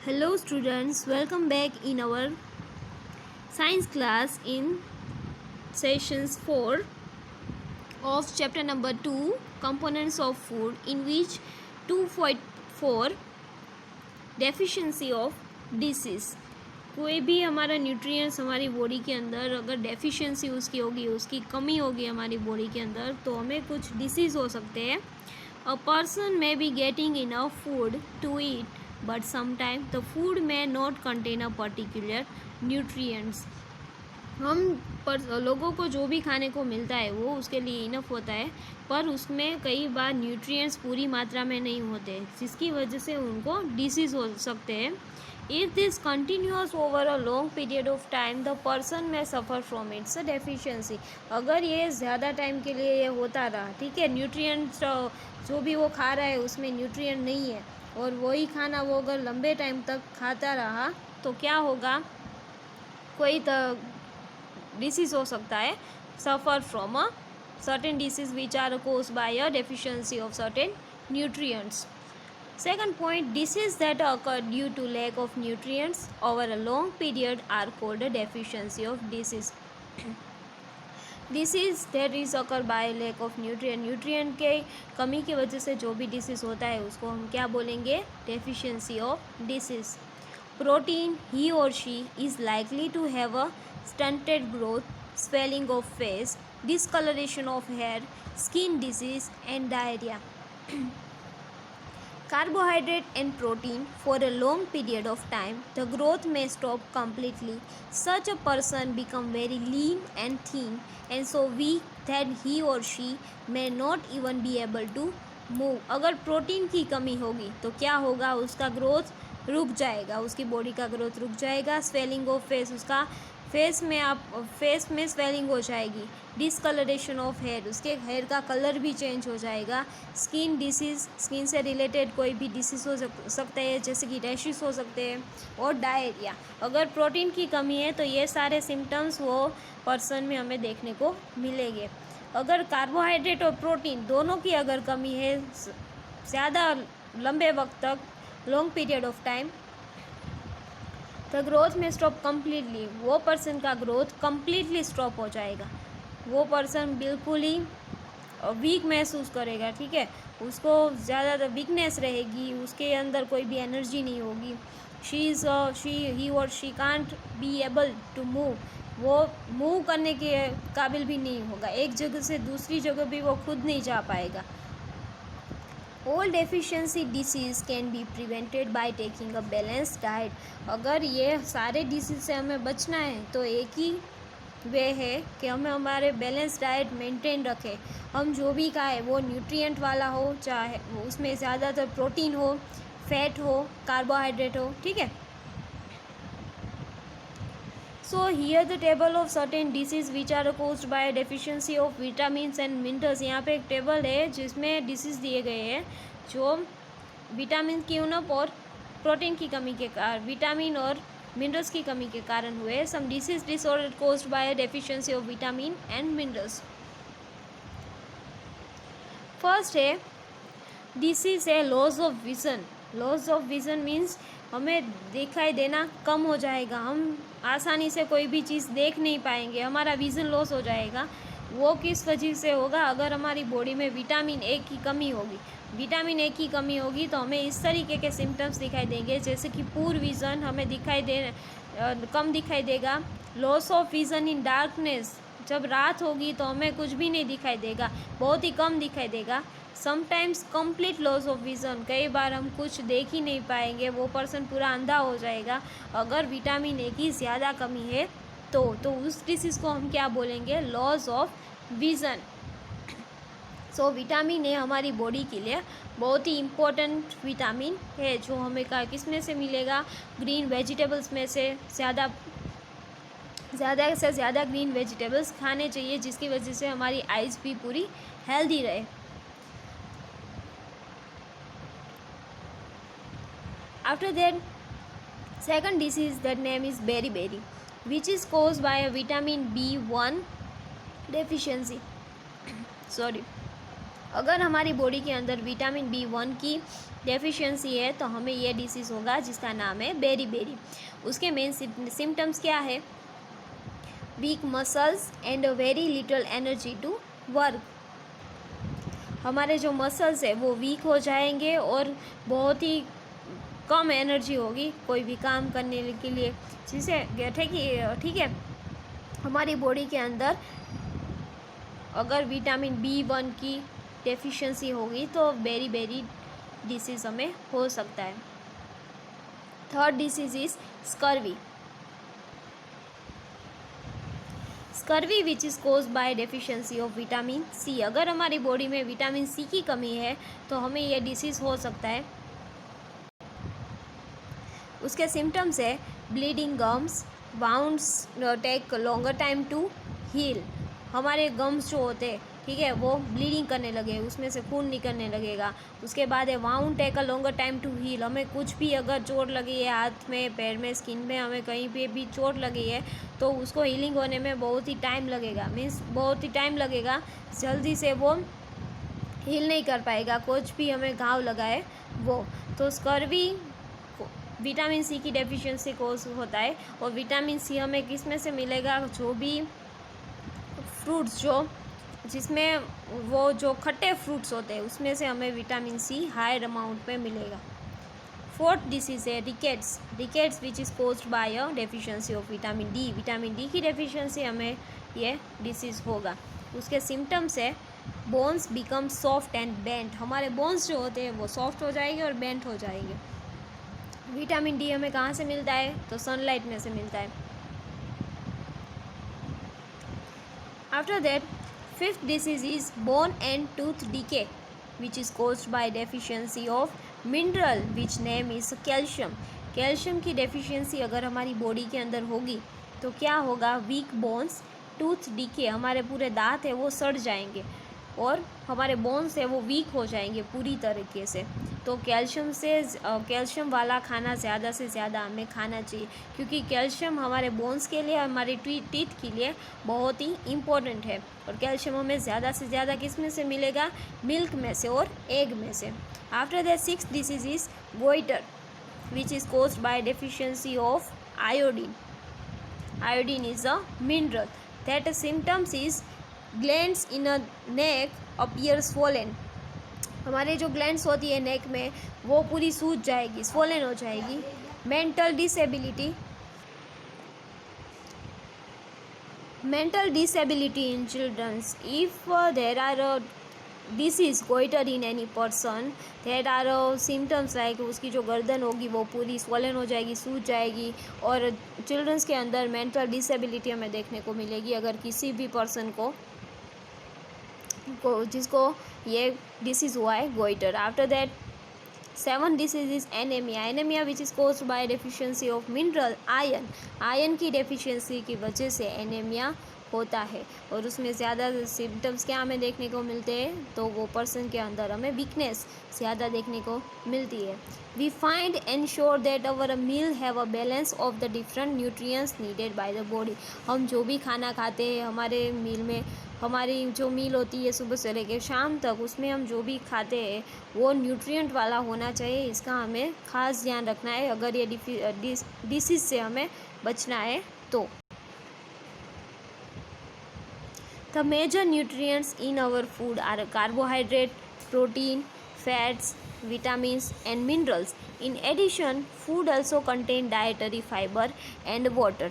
Hello students, welcome back in our science class in sessions 4 of chapter number 2 components of food, in which 2.4 deficiency of disease. कोई भी हमारा nutrients हमारी body के अंदर अगर deficiency उसकी होगी, उसकी कमी होगी हमारी बॉडी के अंदर, तो हमें कुछ डिसीज़ हो सकते हैं. A person may be getting enough food to eat but sometimes the food may not contain a particular nutrients. हम लोगों को जो भी खाने को मिलता है वो उसके लिए इनफ होता है, पर उसमें कई बार न्यूट्रिएंट्स पूरी मात्रा में नहीं होते, जिसकी वजह से उनको डिसीज़ हो सकते हैं. If this continues over a long period of time, the person may suffer from its deficiency. अगर ये ज़्यादा टाइम के लिए ये होता रहा, ठीक है, न्यूट्रिएंट्स जो भी वो खा रहा है उसमें न्यूट्रिएंट नहीं है, और वही खाना वो अगर लंबे टाइम तक खाता रहा तो क्या होगा, कोई डिसीज़ हो सकता है. Suffer from a certain disease which are caused by a deficiency of certain nutrients. Second point, diseases that occur due to lack of nutrients over a long period are called a deficiency of disease. Disease that is occur by lack of nutrient के कमी की वजह से जो भी disease होता है उसको हम क्या बोलेंगे, deficiency of disease. Protein, he और she is likely to have a stunted growth, swelling of face, discolouration of hair, skin disease and diarrhoea. Carbohydrate and protein for a long period of time, the growth may stop completely. Such a person become very lean and thin and so weak that he or she may not even be able to move. अगर protein की कमी होगी तो क्या होगा, उसका growth रुक जाएगा, उसकी बॉडी का ग्रोथ रुक जाएगा. स्वेलिंग ऑफ फेस, उसका फेस में स्वेलिंग हो जाएगी. डिसकलरेशन ऑफ हेयर, उसके हेयर का कलर भी चेंज हो जाएगा. स्किन डिसीज़, स्किन से रिलेटेड कोई भी डिसीज़ हो सकते हैं, जैसे कि रैशेस हो सकते हैं. और डायरिया, अगर प्रोटीन की कमी है तो ये सारे सिम्टम्स वो पर्सन में हमें देखने को मिलेंगे. अगर कार्बोहाइड्रेट और प्रोटीन दोनों की अगर कमी है ज़्यादा लंबे वक्त तक, long period of time, the growth में स्टॉप कम्प्लीटली, वो पर्सन का ग्रोथ कम्प्लीटली स्टॉप हो जाएगा. वो पर्सन बिल्कुल ही वीक महसूस करेगा, ठीक है, उसको ज़्यादा वीकनेस रहेगी, उसके अंदर कोई भी एनर्जी नहीं होगी. ही और she can't be able to move, वो मूव करने के काबिल भी नहीं होगा, एक जगह से दूसरी जगह भी वो खुद नहीं जा पाएगा. All deficiency disease can be prevented by taking a balanced diet. अगर ये सारे डिसीज़ से हमें बचना है तो एक ही वे है कि हमें हमारे बैलेंस डाइट मेंटेन रखें. हम जो भी खाएं वो न्यूट्रिएंट वाला हो, चाहे उसमें ज़्यादातर प्रोटीन हो, फैट हो, कार्बोहाइड्रेट हो, ठीक है. So here the table of certain disease which are caused by deficiency of vitamins and minerals. यहाँ पे एक टेबल है जिसमें डिसीज़ दिए गए हैं जो विटामिन की उणप और प्रोटीन की कमी के कारण, विटामिन और मिनरल्स की कमी के कारण हुए. Some disease disorder caused by deficiency of vitamin and minerals. First है डिसीज है loss of vision. Loss of vision means हमें दिखाई देना कम हो जाएगा, हम आसानी से कोई भी चीज़ देख नहीं पाएंगे, हमारा विज़न लॉस हो जाएगा. वो किस वजह से होगा, अगर हमारी बॉडी में विटामिन ए की कमी होगी. विटामिन ए की कमी होगी तो हमें इस तरीके के सिम्टम्स दिखाई देंगे, जैसे कि पूर विज़न, हमें कम दिखाई देगा. Loss of vision in darkness, जब रात होगी तो हमें कुछ भी नहीं दिखाई देगा, बहुत ही कम दिखाई देगा. Sometimes complete loss of vision, कई बार हम कुछ देख ही नहीं पाएंगे, वो पर्सन पूरा अंधा हो जाएगा. अगर विटामिन ए की ज़्यादा कमी है तो उस डिसीज़ को हम क्या बोलेंगे, loss of vision. So vitamin A हमारी बॉडी के लिए बहुत ही इम्पोर्टेंट विटामिन है, जो हमें किस में से मिलेगा, ग्रीन वेजिटेबल्स में से. ज़्यादा से ज़्यादा ग्रीन वेजिटेबल्स खाने चाहिए, जिसकी वजह से हमारी आइज़ भी पूरी हेल्दी रहे. After that, second disease, that name is beriberi, which is caused by a vitamin B1 deficiency. Sorry. अगर हमारी बॉडी के अंदर विटामिन B1 की डेफिशिएंसी है तो हमें ये डिसीज़ होगा जिसका नाम है बेरी। उसके मेन सिम्टम्स क्या है? Weak muscles and very little energy to work. हमारे जो मसल्स है वो वीक हो जाएंगे और बहुत ही कम एनर्जी होगी कोई भी काम करने के लिए, जिसे ठीक है। हमारी बॉडी के अंदर अगर विटामिन B1 की डेफिशिएंसी होगी तो बेरी डिसीज़ हमें हो सकता है। Third disease is scurvy. Scurvy which is cause by deficiency of vitamin C। अगर हमारी बॉडी में विटामिन C की कमी है तो हमें यह डिसीज़ हो सकता है। उसके सिम्टम्स है bleeding gums, wounds take longer time to heal. हमारे गम्स जो होते हैं, ठीक है, वो ब्लीडिंग करने लगे, उसमें से खून निकलने लगेगा। उसके बाद है wound take a longer time to heal. हमें कुछ भी अगर चोट लगी है, हाथ में, पैर में, स्किन में, हमें कहीं पे भी चोट लगी है तो उसको हीलिंग होने में बहुत ही टाइम लगेगा, मीन्स बहुत ही टाइम लगेगा, जल्दी से वो हील नहीं कर पाएगा कुछ भी हमें घाव लगा है वो। तो स्कर्वी विटामिन C की डेफिशिएंसी कोज होता है। और विटामिन C हमें किस में से मिलेगा? जो भी फ्रूट्स जिसमें वो जो खट्टे फ्रूट्स होते हैं उसमें से हमें विटामिन C हायर अमाउंट में मिलेगा। फोर्थ डिसीज़ है rickets which is caused by a deficiency of vitamin D। Vitamin D की डेफिशिएंसी हमें ये डिसीज़ होगा। उसके सिम्टम्स है bones become soft and bent. हमारे बोन्स जो होते हैं वो सॉफ्ट हो जाएंगे और बेंट हो जाएंगे। विटामिन D हमें कहाँ से मिलता है? तो सनलाइट में से मिलता है। After that fifth disease is bone and tooth decay which is caused by deficiency of mineral which name is calcium. Calcium की डेफिशिएंसी अगर हमारी बॉडी के अंदर होगी तो क्या होगा? वीक बोन्स, टूथ डीके, हमारे पूरे दांत है वो सड़ जाएंगे और हमारे बोन्स है वो वीक हो जाएंगे पूरी तरीके से। तो कैल्शियम वाला खाना ज़्यादा से ज़्यादा हमें खाना चाहिए, क्योंकि कैल्शियम हमारे बोन्स के लिए, हमारे टीथ के लिए बहुत ही इम्पोर्टेंट है। और कैल्शियम हमें ज़्यादा से ज़्यादा किस में से मिलेगा? मिल्क में से और एग में से। After that sixth disease is goitre which is caused by deficiency of iodine. Iodine is a mineral that symptoms is glands in a neck appear swollen। हमारे जो ग्लैंड्स होती है नेक में वो पूरी सूज जाएगी, स्वोलन हो जाएगी। Mental disability in childrens. If there are disease goitre in any person, there are symptoms like उसकी जो गर्दन होगी वो पूरी स्वोलन हो जाएगी, सूज जाएगी। और चिल्ड्रंस के अंदर मेंटल डिसेबिलिटी हमें देखने को मिलेगी अगर किसी भी पर्सन को जिसको ये डिसीज़ हुआ है goitre. After that seven disease is anaemia which is caused by deficiency of mineral iron. Iron की डेफिशिएंसी की वजह से एनीमिया होता है। और उसमें ज़्यादा सिम्टम्स क्या हमें देखने को मिलते हैं? तो वो पर्सन के अंदर हमें वीकनेस ज़्यादा देखने को मिलती है। We find ensure that our meal have a balance of the different nutrients needed by the body. हम जो भी खाना खाते हैं हमारे मील में, हमारी जो मील होती है सुबह से लेकर शाम तक, उसमें हम जो भी खाते हैं वो न्यूट्रिएंट वाला होना चाहिए। इसका हमें ख़ास ध्यान रखना है अगर ये डिसीज़ से हमें बचना है तो। The major nutrients in our food are carbohydrate, protein, fats, vitamins and minerals. In addition, food also contain dietary fiber and water.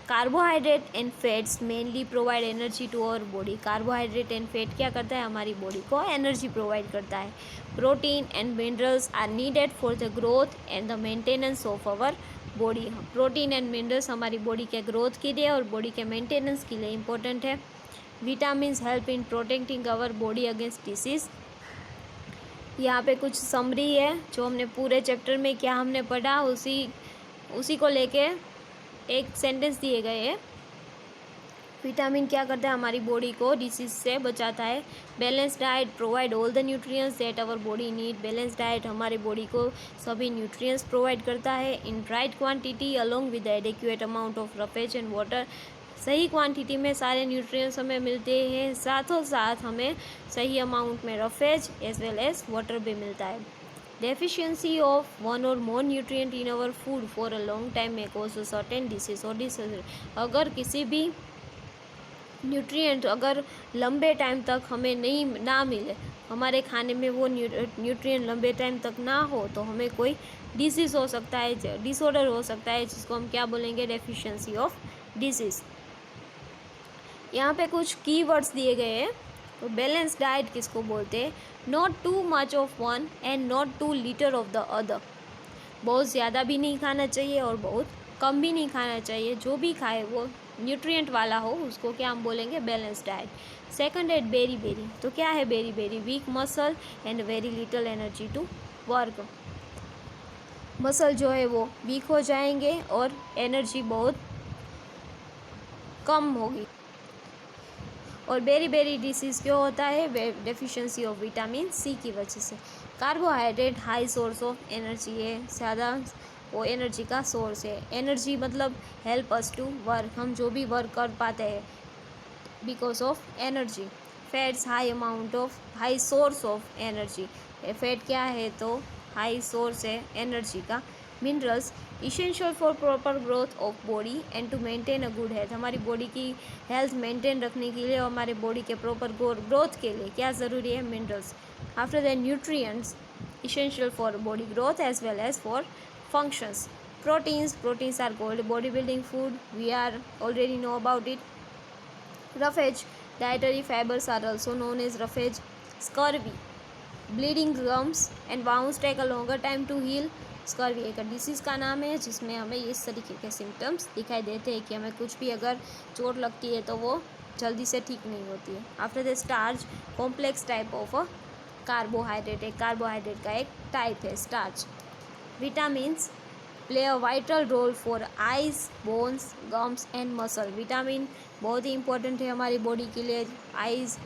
Carbohydrate and fats mainly provide energy to our body. Carbohydrate and fat क्या करता है? हमारी body को energy provide करता है। Protein and minerals are needed for the growth and the maintenance of our body. Protein and minerals हमारी body के growth के लिए और बॉडी के मेंटेनेंस के लिए इम्पोर्टेंट है। Vitamins help in protecting our body against disease. यहाँ पे कुछ समरी है जो हमने पूरे चैप्टर में क्या हमने पढ़ा उसी को लेके एक सेंटेंस दिए गए हैं। विटामिन क्या करता है? हमारी बॉडी को डिसीज से बचाता है। Balance diet provide all the nutrients that our body need. Balance diet हमारी बॉडी को सभी न्यूट्रिएंट्स प्रोवाइड करता है in right quantity along with the adequate amount of roughage and water. सही क्वांटिटी में सारे न्यूट्रिएंट्स हमें मिलते हैं, साथों साथ हमें सही अमाउंट में roughage as well as water भी मिलता है। डेफिशिएंसी ऑफ वन और more nutrient in our food for a long time में कॉज सर्टेन डिसीज और डिसीज। अगर किसी भी न्यूट्रिएंट अगर लंबे टाइम तक हमें नहीं ना मिले, हमारे खाने में वो न्यूट्रिएंट लंबे टाइम तक ना हो, तो हमें कोई डिसीज़ हो सकता है, डिसऑर्डर हो सकता है, जिसको हम क्या बोलेंगे, डेफिशिएंसी ऑफ डिसीज़। यहाँ पे कुछ कीवर्ड्स दिए गए हैं। तो बैलेंस डाइट किसको बोलते हैं? Not too much of one and not too little of the other. बहुत ज़्यादा भी नहीं खाना चाहिए और बहुत कम भी नहीं खाना चाहिए। जो भी खाए वो न्यूट्रिएंट वाला हो, उसको क्या हम बोलेंगे, बैलेंस डाइट। सेकंड है बेरी बेरी। तो क्या है beriberi? Weak muscle and very little energy to work. Muscle जो है वो वीक हो जाएंगे और एनर्जी बहुत कम होगी। और बेरी बेरी डिसीज़ क्यों होता है? डेफिशिएंसी ऑफ विटामिन सी की वजह से। Carbohydrate high source of energy है, ज़्यादा वो एनर्जी का सोर्स है। एनर्जी मतलब हेल्प अस टू वर्क, हम जो भी वर्क कर पाते हैं because of energy. Fats high amount of high source of energy. Fat क्या है? तो हाई सोर्स है एनर्जी का। Minerals essential for proper growth of body and to maintain a good health. हमारी बॉडी की हेल्थ मेंटेन रखने के लिए और हमारे बॉडी के प्रॉपर ग्रोथ के लिए क्या ज़रूरी है? Minerals. After that nutrients essential for body growth as well as for functions. Proteins are called bodybuilding food, we are already know about it. Roughage dietary fibers are also known as roughage. Scurvy bleeding gums and wounds take a longer time to heal. Scurvy एक disease का नाम है जिसमें हमें इस तरीके के symptoms दिखाई देते हैं कि हमें कुछ भी अगर चोट लगती है तो वो जल्दी से ठीक नहीं होती है। After the starch complex type of a carbohydrate, एक कार्बोहाइड्रेट का एक टाइप है starch. Vitamins play a vital role for eyes, bones, gums and muscle. Vitamin बहुत ही इंपॉर्टेंट है हमारी बॉडी के लिए, आइज,